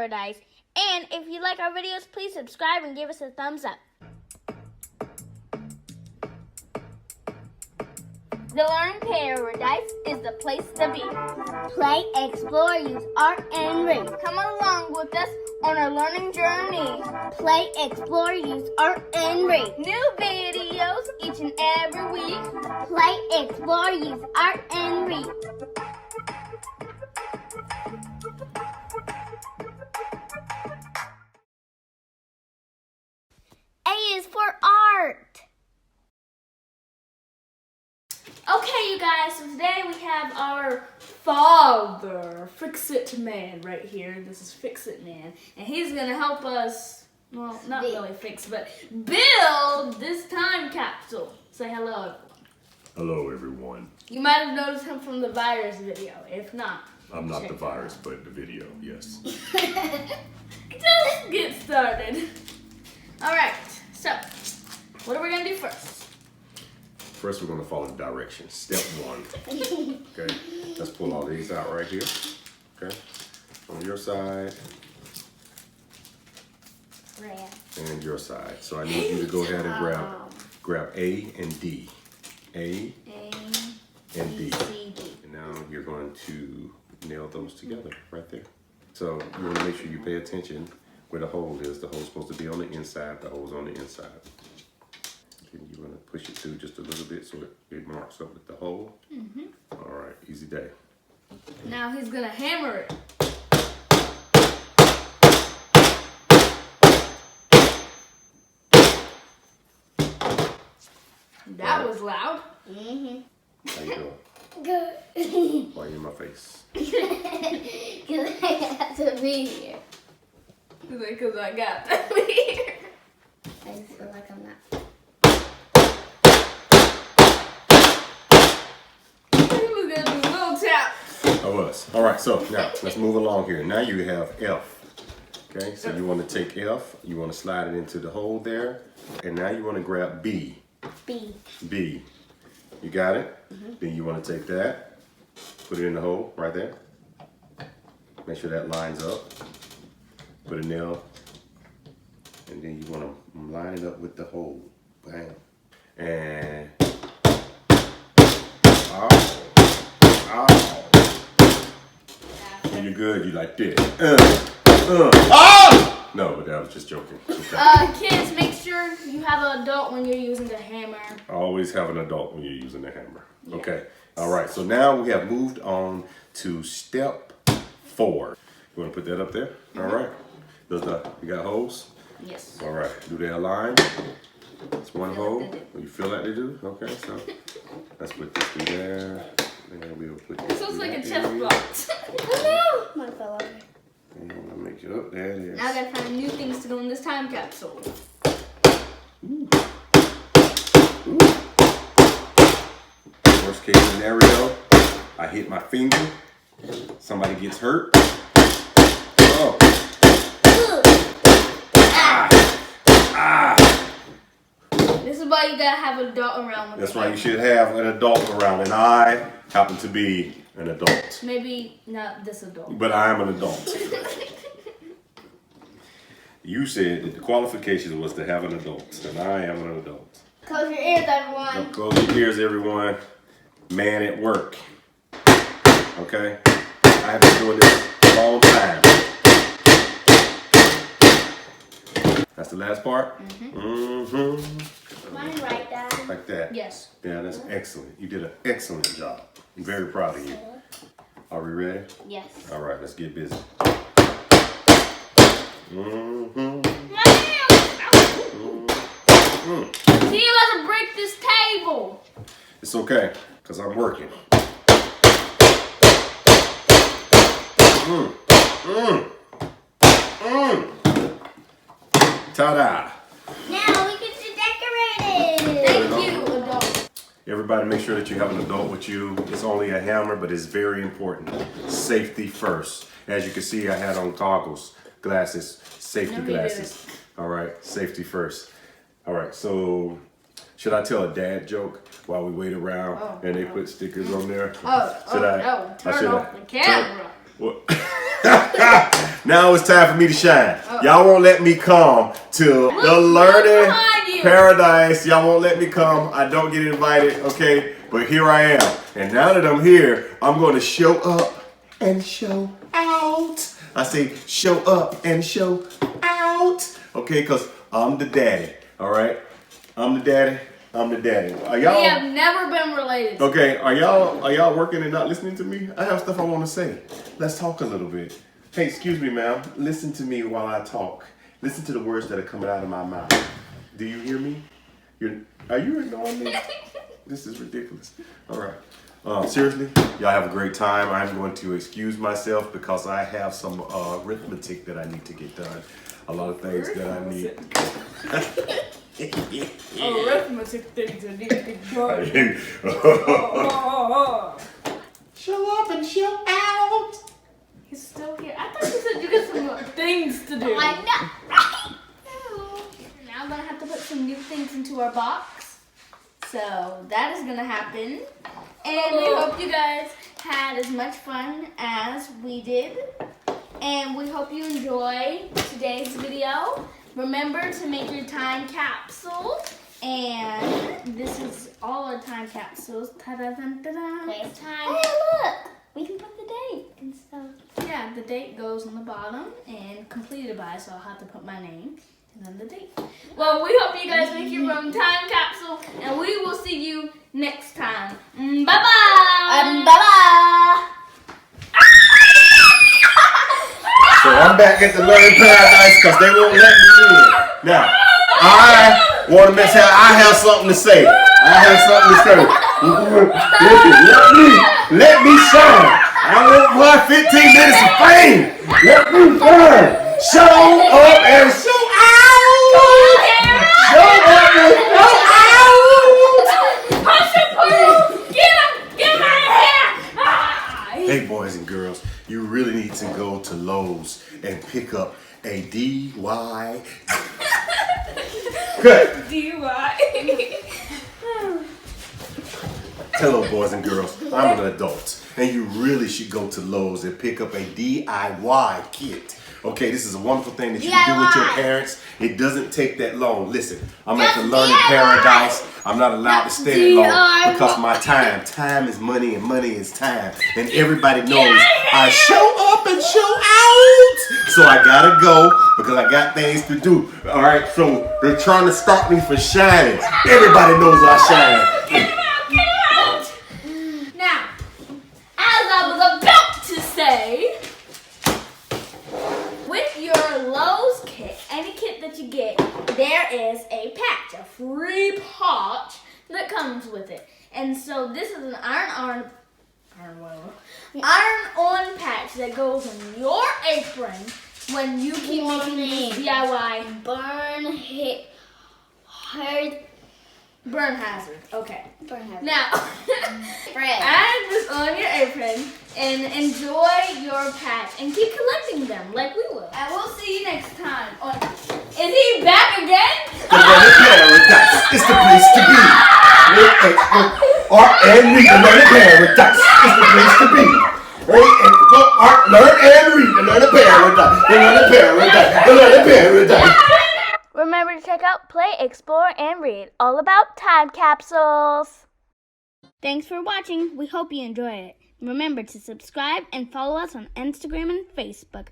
PEARadise. And if you like our videos, please subscribe and give us a thumbs up. The Learning PEARadise is the place to be. Play, explore, use art, and read. Come along with us on our learning journey. Play, explore, use art, and read. New videos each and every week. Play, explore, use art, and read. A is for art. Okay, you guys, so today we have our father, Fix-It Man, right here. This is Fix-It Man, and he's going to help us, well, not really fix, but build this time capsule. Say hello, everyone. Hello, everyone. You might have noticed him from the virus video. If not, I'm not the virus, but the video, yes. Just get started. All right, so what are we going to do first? First, we're going to follow the directions. Step 1. Okay, let's pull all these out right here. Okay, on your side and your side. So I need you to go ahead and grab A and D. A and D. And now you're going to nail those together right there. So you want to make sure you pay attention where the hole is. The hole's supposed to be on the inside. The hole's on the inside. And you want to push it through just a little bit so it marks up with the hole. All right, easy day. Now he's going to hammer it. That was loud. How you doing? Good. Why are you in my face? Because I got to be here. Because I got to be here. I just feel like I'm not. I was. All right, so now let's move along here. Now you have F. Okay, so you want to take F, you want to slide it into the hole there, and now you want to grab B. B. You got it? Then you want to take that, put it in the hole right there. Make sure that lines up. Put a nail, and then you want to line it up with the hole. Bam. And When you're good, you like this. No, but that was just joking. Okay. Kids, make sure you have an adult when you're using the hammer. Always have an adult when you're using the hammer. Yeah. Okay. All right. So now we have moved on to step 4. You want to put that up there? All right. You got holes? Yes. All right. Do they align? It's one hole. You feel like they do? Okay. So let's put this through there. And we'll put this. This looks like a chess box. Oh no! Mine fell over. And I'm gonna make it up. There it is. Now I gotta find new things to go in this time capsule. Ooh. Ooh. Worst case scenario, I hit my finger. Somebody gets hurt. Oh. This is why you gotta have an adult around with That's why you should have an adult around, and I happen to be an adult. Maybe not this adult. But I am an adult. You said that the qualification was to have an adult, and I am an adult. Close your ears, everyone. Close your ears, everyone. Man at work. Okay? I have been doing this a long time. That's the last part? Mine right, Dad. Like that? Yes. Yeah, that's excellent. You did an excellent job. I'm very proud of you. Are we ready? Yes. All right, let's get busy. See, you about to break this table. It's okay, because I'm working. Ta-da! Now we get to decorate it. Thank you, adult. Everybody make sure that you have an adult with you. It's only a hammer, but it's very important. Safety first. As you can see, I had on goggles, glasses, safety glasses. All right, safety first. All right, so should I tell a dad joke while we wait around and they put stickers on there? No, turn off the camera. What? Now it's time for me to shine. Y'all won't let me come to the Learning PEARadise. Y'all won't let me come. I don't get invited, okay? But here I am. And now that I'm here, I'm going to show up and show out. I say show up and show out. Okay, because I'm the daddy, all right? I'm the daddy. I'm the daddy. Are y'all? We have never been related. Okay, are y'all working and not listening to me? I have stuff I want to say. Let's talk a little bit. Hey, excuse me, ma'am. Listen to me while I talk. Listen to the words that are coming out of my mouth. Do you hear me? Are you ignoring me? This is ridiculous. All right. Seriously, y'all have a great time. I'm going to excuse myself because I have some arithmetic that I need to get done. A lot of things that I need. Arithmetic things that need to be done. Show up and show out. He's still here. I thought you said you got some more things to do. I know. Now I'm gonna have to put some new things into our box. So that is gonna happen. And we hope you guys had as much fun as we did. And we hope you enjoyed today's video. Remember to make your time capsule. And this is all our time capsules. Ta-da-dun-da-dun. It's time. Hey, look! We can put the date and stuff. Yeah, the date goes on the bottom and completed by, so I'll have to put my name and then the date. Well, we hope you guys make your own time capsule, and we will see you next time. Bye-bye! Bye-bye. So I'm back at the Learning PEARadise because they won't let me in. Now, I want to mention I have something to say. I have something to say. Let me shine. I want 15 minutes of fame. Let me shine. Show up and show out. Show up and show out. Push it, push! Get him! Get him out of here! Ah! Hey, boys and girls, you really need to go to Lowe's and pick up a DY. Good. DUI. Hello, boys and girls. I'm an adult, and you really should go to Lowe's and pick up a DIY kit. Okay, this is a wonderful thing that you can do with your parents. It doesn't take that long. Listen, I'm at the Learning PEARadise. I'm not allowed to stay that long because my time is money, and money is time. And everybody knows I show up and show out. So I gotta go because I got things to do. All right, so they're trying to stop me from shining. Everybody knows I shine. Get him out! Now, as I was about to say, with your Lowe's kit, any kit that you get, there is a patch, a free patch that comes with it. And so this is an iron-on patch that goes on your apron when you keep making these DIY burn hazard. Okay. Burn hazard. Now, Fred. add this on your apron and enjoy your patch and keep collecting them like we will. And we'll see you next time. Is he back again? The Learning PEARadise is the place to be. Art and read the Learning PEARadise is the place to be. Art, learn and read the Learning PEARadise. The Learning PEARadise. The Learning PEARadise. Remember to check out Play, Explore, and Read, all about time capsules. Thanks for watching. We hope you enjoyed it. Remember to subscribe and follow us on Instagram and Facebook.